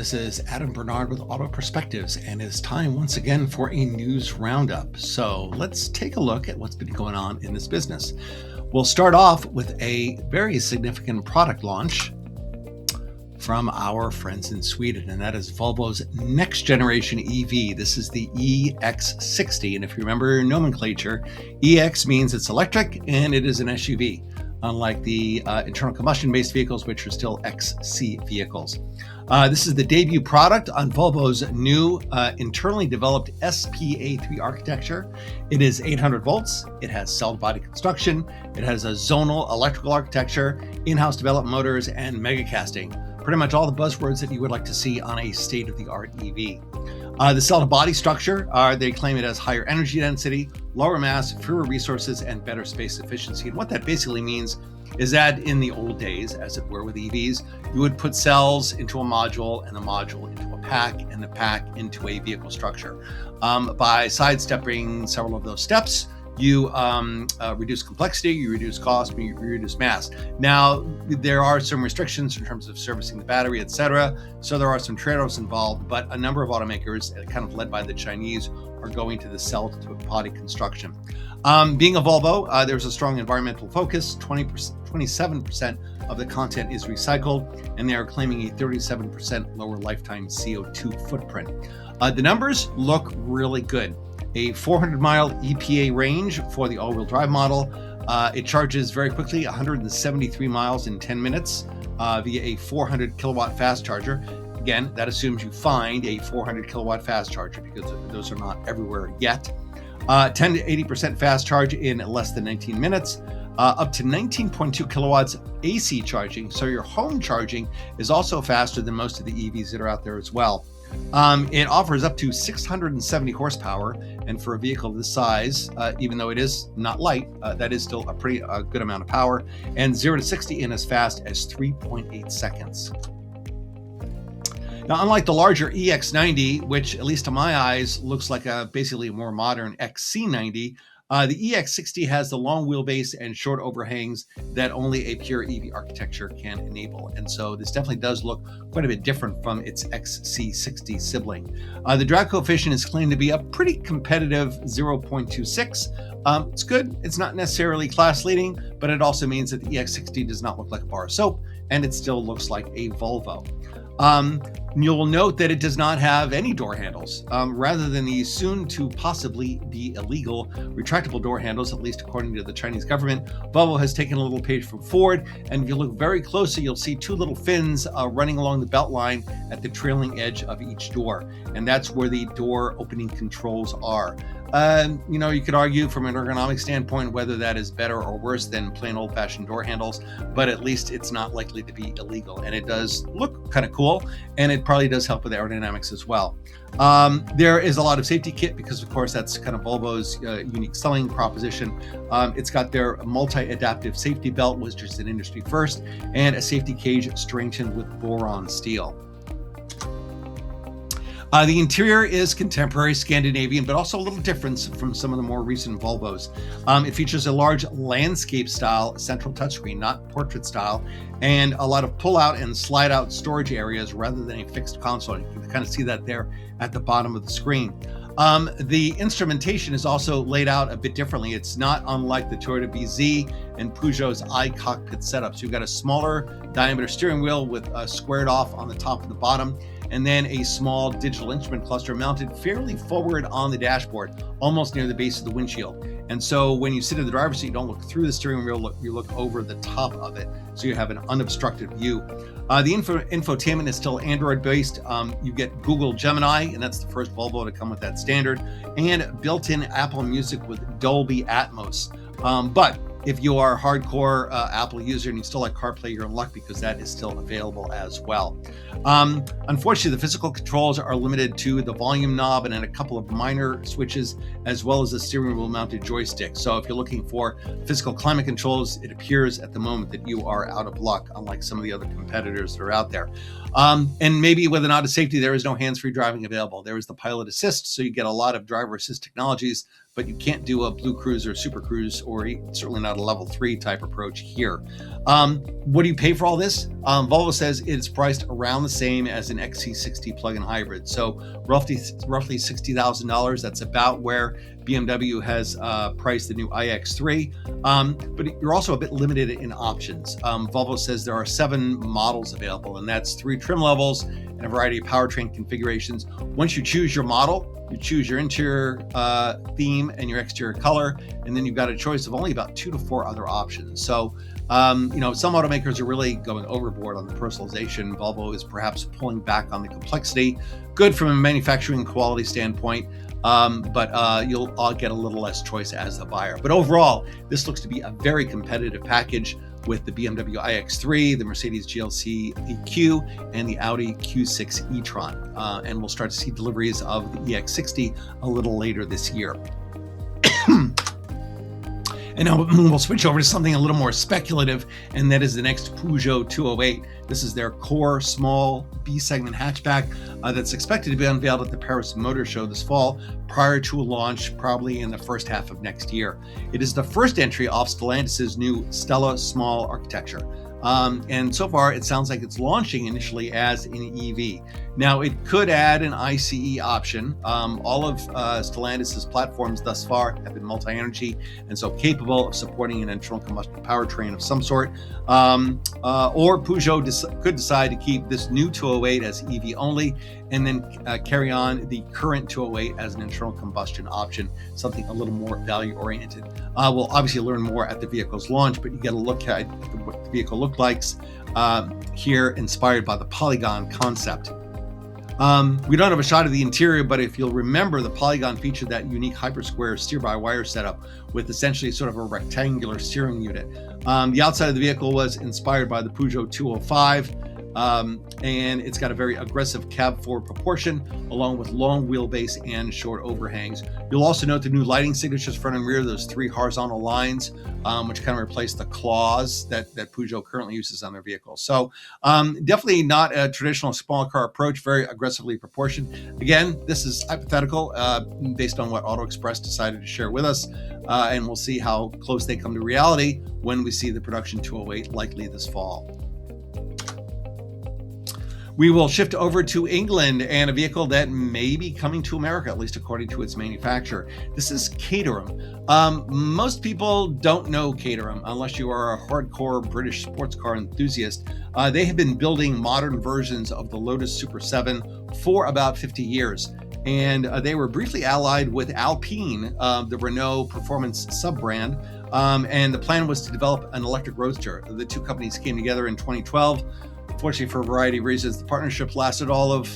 This is Adam Bernard with AutoPerspectives, and it's time once again for a news roundup. So let's take a look at what's been going on in this business. We'll start off with a very significant product launch from our friends in Sweden, and that is Volvo's next generation EV. This is the EX60, and if you remember your nomenclature, EX means it's electric and it is an SUV, unlike the internal combustion-based vehicles, which are still XC vehicles. This is the debut product on Volvo's new internally developed SPA3 architecture. It is 800 volts. It has cell-to-body construction. It has a zonal electrical architecture, in-house developed motors, and mega casting. Pretty much all the buzzwords that you would like to see on a state-of-the-art EV. The cell-to-body structure, they claim it has higher energy density, lower mass, fewer resources, and better space efficiency. And what that basically means is that in the old days, as it were with EVs, you would put cells into a module and a module into a pack and the pack into a vehicle structure. By sidestepping several of those steps, you reduce complexity, you reduce cost, you reduce mass. Now, there are some restrictions in terms of servicing the battery, etc. So there are some trade-offs involved, but a number of automakers, kind of led by the Chinese, are going to the cell-to-body construction. Being a Volvo, there's a strong environmental focus. 27% of the content is recycled, and they are claiming a 37% lower lifetime CO2 footprint. The numbers look really good. A 400-mile EPA range for the all-wheel drive model. It charges very quickly, 173 miles in 10 minutes via a 400 kilowatt fast charger. Again, that assumes you find a 400 kilowatt fast charger because those are not everywhere yet. 10 to 80% fast charge in less than 19 minutes. Up to 19.2 kilowatts AC charging. So your home charging is also faster than most of the EVs that are out there as well. It offers up to 670 horsepower, and for a vehicle this size, even though it is not light, that is still a pretty good amount of power, and 0 to 60 in as fast as 3.8 seconds. Now, unlike the larger EX90, which at least to my eyes looks like basically a more modern XC90, the EX60 has the long wheelbase and short overhangs that only a pure EV architecture can enable. And so this definitely does look quite a bit different from its XC60 sibling. The drag coefficient is claimed to be a pretty competitive 0.26. It's good. It's not necessarily class leading, but it also means that the EX60 does not look like a bar of soap, and it still looks like a Volvo. You'll note that it does not have any door handles. Rather than the soon to possibly be illegal retractable door handles, at least according to the Chinese government, Volvo has taken a little page from Ford, and if you look very closely, you'll see two little fins running along the belt line at the trailing edge of each door, and that's where the door opening controls are. You could argue from an ergonomic standpoint whether that is better or worse than plain old-fashioned door handles, but at least it's not likely to be illegal, and it does look kind of cool, and it probably does help with aerodynamics as well. There is a lot of safety kit because, of course, that's kind of Volvo's unique selling proposition. It's got their multi-adaptive safety belt, which is an industry first, and a safety cage strengthened with boron steel. The interior is contemporary Scandinavian, but also a little different from some of the more recent Volvos. It features a large landscape-style central touchscreen, not portrait style, and a lot of pull-out and slide-out storage areas rather than a fixed console. You can kind of see that there at the bottom of the screen. The instrumentation is also laid out a bit differently. It's not unlike the Toyota BZ and Peugeot's iCockpit setup. So you've got a smaller diameter steering wheel with squared off on the top and the bottom, and then a small digital instrument cluster mounted fairly forward on the dashboard, almost near the base of the windshield. And so when you sit in the driver's seat, you don't look through the steering wheel, you look over the top of it, so you have an unobstructed view. The infotainment is still Android-based. You get Google Gemini, and that's the first Volvo to come with that standard, and built-in Apple Music with Dolby Atmos. But if you are a hardcore Apple user and you still like CarPlay, you're in luck because that is still available as well. Unfortunately, the physical controls are limited to the volume knob and then a couple of minor switches, as well as a steering wheel mounted joystick. So if you're looking for physical climate controls, it appears at the moment that you are out of luck, unlike some of the other competitors that are out there. And maybe with a nod of safety, there is no hands-free driving available. There is the pilot assist, so you get a lot of driver assist technologies, but you can't do a Blue Cruise or Super Cruise, or certainly not a level 3 type approach here. What do you pay for all this? Volvo says it's priced around the same as an XC60 plug-in hybrid, so roughly $60,000. That's about where BMW has priced the new iX3, but you're also a bit limited in options. Volvo says there are 7 models available, and that's 3 trim levels and a variety of powertrain configurations. Once you choose your model, you choose your interior theme and your exterior color, and then you've got a choice of only about 2 to 4 other options. So, some automakers are really going overboard on the personalization. Volvo is perhaps pulling back on the complexity. Good from a manufacturing quality standpoint, but you'll all get a little less choice as the buyer. But overall, this looks to be a very competitive package with the BMW iX3, the Mercedes GLC EQ, and the Audi Q6 e-tron. And we'll start to see deliveries of the EX60 a little later this year. And now we'll switch over to something a little more speculative, and that is the next Peugeot 208. This is their core small B-segment hatchback that's expected to be unveiled at the Paris Motor Show this fall, prior to a launch probably in the first half of next year. It is the first entry off Stellantis' new Stella Small architecture. And so far, it sounds like it's launching initially as an EV. Now, it could add an ICE option. All of Stellantis' platforms thus far have been multi-energy and so capable of supporting an internal combustion powertrain of some sort. Or Peugeot could decide to keep this new 208 as EV only, and then carry on the current 208 as an internal combustion option, something a little more value-oriented. We'll obviously learn more at the vehicle's launch, but you get a look at what the vehicle looks like here, inspired by the Polygon concept. We don't have a shot of the interior, but if you'll remember, the Polygon featured that unique hypersquare steer-by-wire setup with essentially sort of a rectangular steering unit. The outside of the vehicle was inspired by the Peugeot 205, and it's got a very aggressive cab-forward proportion, along with long wheelbase and short overhangs. You'll also note the new lighting signatures front and rear, those 3 horizontal lines, which kind of replace the claws that Peugeot currently uses on their vehicles. So definitely not a traditional small car approach, very aggressively proportioned. Again, this is hypothetical based on what Auto Express decided to share with us, and we'll see how close they come to reality when we see the production 208 likely this fall. We will shift over to England and a vehicle that may be coming to America, at least according to its manufacturer. This is Caterham. Most people don't know Caterham unless you are a hardcore British sports car enthusiast. They have been building modern versions of the Lotus Super 7 for about 50 years. And they were briefly allied with Alpine, the Renault performance sub-brand. And the plan was to develop an electric roadster. The two companies came together in 2012. Unfortunately, for a variety of reasons, the partnership lasted all of,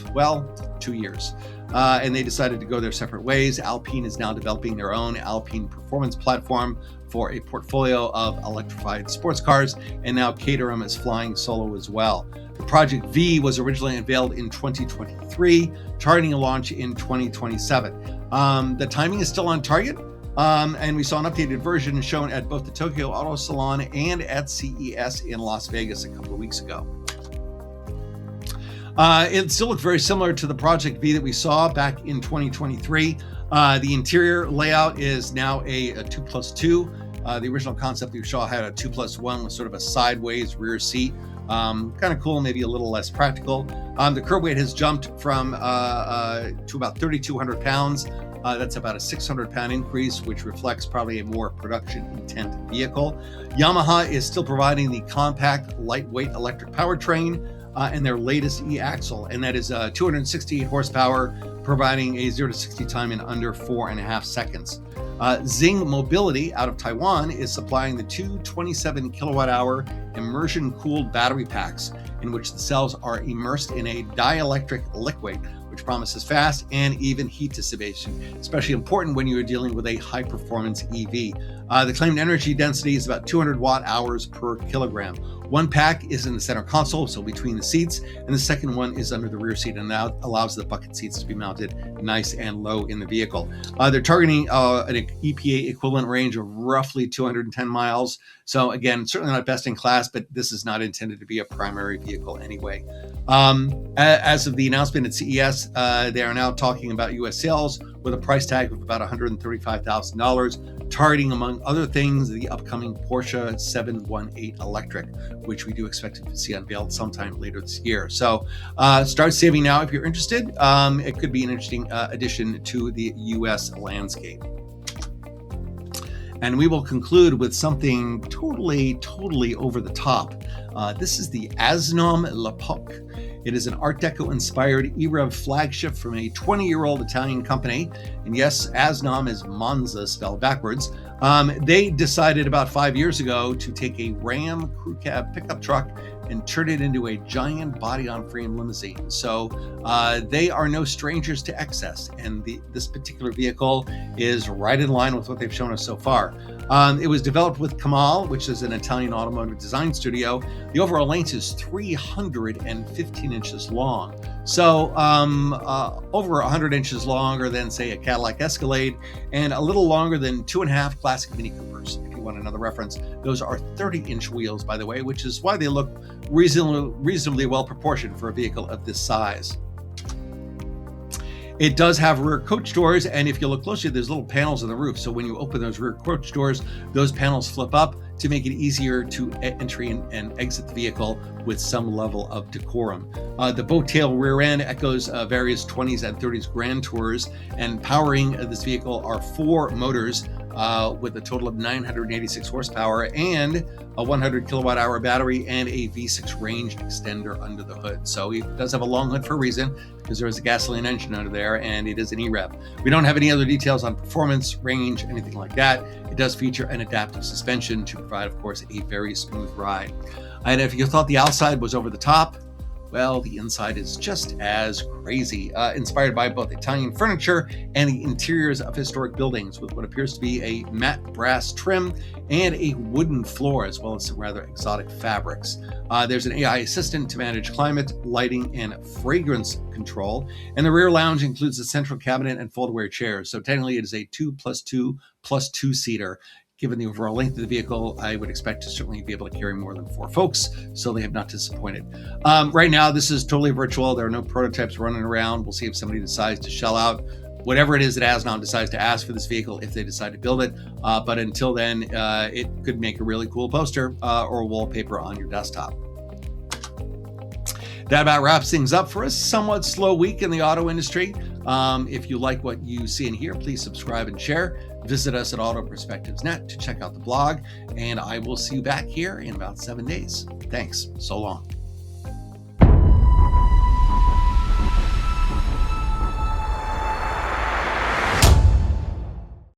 2 years. And they decided to go their separate ways. Alpine is now developing their own Alpine performance platform for a portfolio of electrified sports cars. And now Caterham is flying solo as well. The Project V was originally unveiled in 2023, targeting a launch in 2027. The timing is still on target. And we saw an updated version shown at both the Tokyo Auto Salon and at CES in Las Vegas a couple of weeks ago. It still looks very similar to the Project V that we saw back in 2023. The interior layout is now a 2+2. The original concept we saw had a 2+1 with sort of a sideways rear seat. Kind of cool, maybe a little less practical. The curb weight has jumped from to about 3,200 pounds. That's about a 600-pound increase, which reflects probably a more production intent vehicle. Yamaha is still providing the compact, lightweight electric powertrain and their latest e-axle, and that is 268 horsepower, providing a 0 to 60 time in under 4.5 seconds. Xing Mobility out of Taiwan is supplying the two 27 kilowatt-hour immersion-cooled battery packs, in which the cells are immersed in a dielectric liquid, which promises fast and even heat dissipation, especially important when you are dealing with a high-performance EV. The claimed energy density is about 200 watt-hours per kilogram. One pack is in the center console, so between the seats, and the second one is under the rear seat, and that allows the bucket seats to be mounted nice and low in the vehicle. They're targeting an EPA equivalent range of roughly 210 miles. So again, certainly not best in class, but this is not intended to be a primary vehicle anyway. As of the announcement at CES, they are now talking about U.S. sales with a price tag of about $135,000, targeting, among other things, the upcoming Porsche 718 Electric, which we do expect to see unveiled sometime later this year. So start saving now if you're interested. It could be an interesting addition to the U.S. landscape. And we will conclude with something totally over the top. This is the Aznom L'Epoque. It is an Art Deco-inspired EREV flagship from a 20-year-old Italian company. And yes, Aznom is Monza spelled backwards. They decided about 5 years ago to take a Ram crew cab pickup truck and turn it into a giant body-on-frame limousine. So they are no strangers to excess, and this particular vehicle is right in line with what they've shown us so far. It was developed with Kamal, which is an Italian automotive design studio. The overall length is 315 inches long. So over 100 inches longer than, say, a Cadillac Escalade, and a little longer than 2.5 classic Mini Coopers. If you want another reference, those are 30-inch wheels, by the way, which is why they look reasonably well proportioned for a vehicle of this size. It does have rear coach doors, and if you look closely, there's little panels on the roof. So when you open those rear coach doors, those panels flip up to make it easier to enter and exit the vehicle with some level of decorum. The boat tail rear end echoes various 20s and 30s Grand Tours, and powering this vehicle are 4 motors with a total of 986 horsepower and a 100 kilowatt hour battery and a V6 range extender under the hood. So it does have a long hood for a reason, because there is a gasoline engine under there, and it is an EREV. We don't have any other details on performance, range, anything like that. It does feature an adaptive suspension to provide, of course, a very smooth ride. And if you thought the outside was over the top, well, the inside is just as crazy, inspired by both Italian furniture and the interiors of historic buildings, with what appears to be a matte brass trim and a wooden floor, as well as some rather exotic fabrics. There's an AI assistant to manage climate, lighting, and fragrance control, and the rear lounge includes a central cabinet and fold-away chairs. So technically it is a 2+2+2 seater. Given the overall length of the vehicle, I would expect to certainly be able to carry more than 4 folks, so they have not disappointed. Right now, this is totally virtual. There are no prototypes running around. We'll see if somebody decides to shell out whatever it is that Aznom decides to ask for this vehicle, if they decide to build it. But until then, it could make a really cool poster or wallpaper on your desktop. That about wraps things up for a somewhat slow week in the auto industry. If you like what you see and hear, please subscribe and share. Visit us at AutoPerspectives.net to check out the blog, and I will see you back here in about 7 days. Thanks. So long.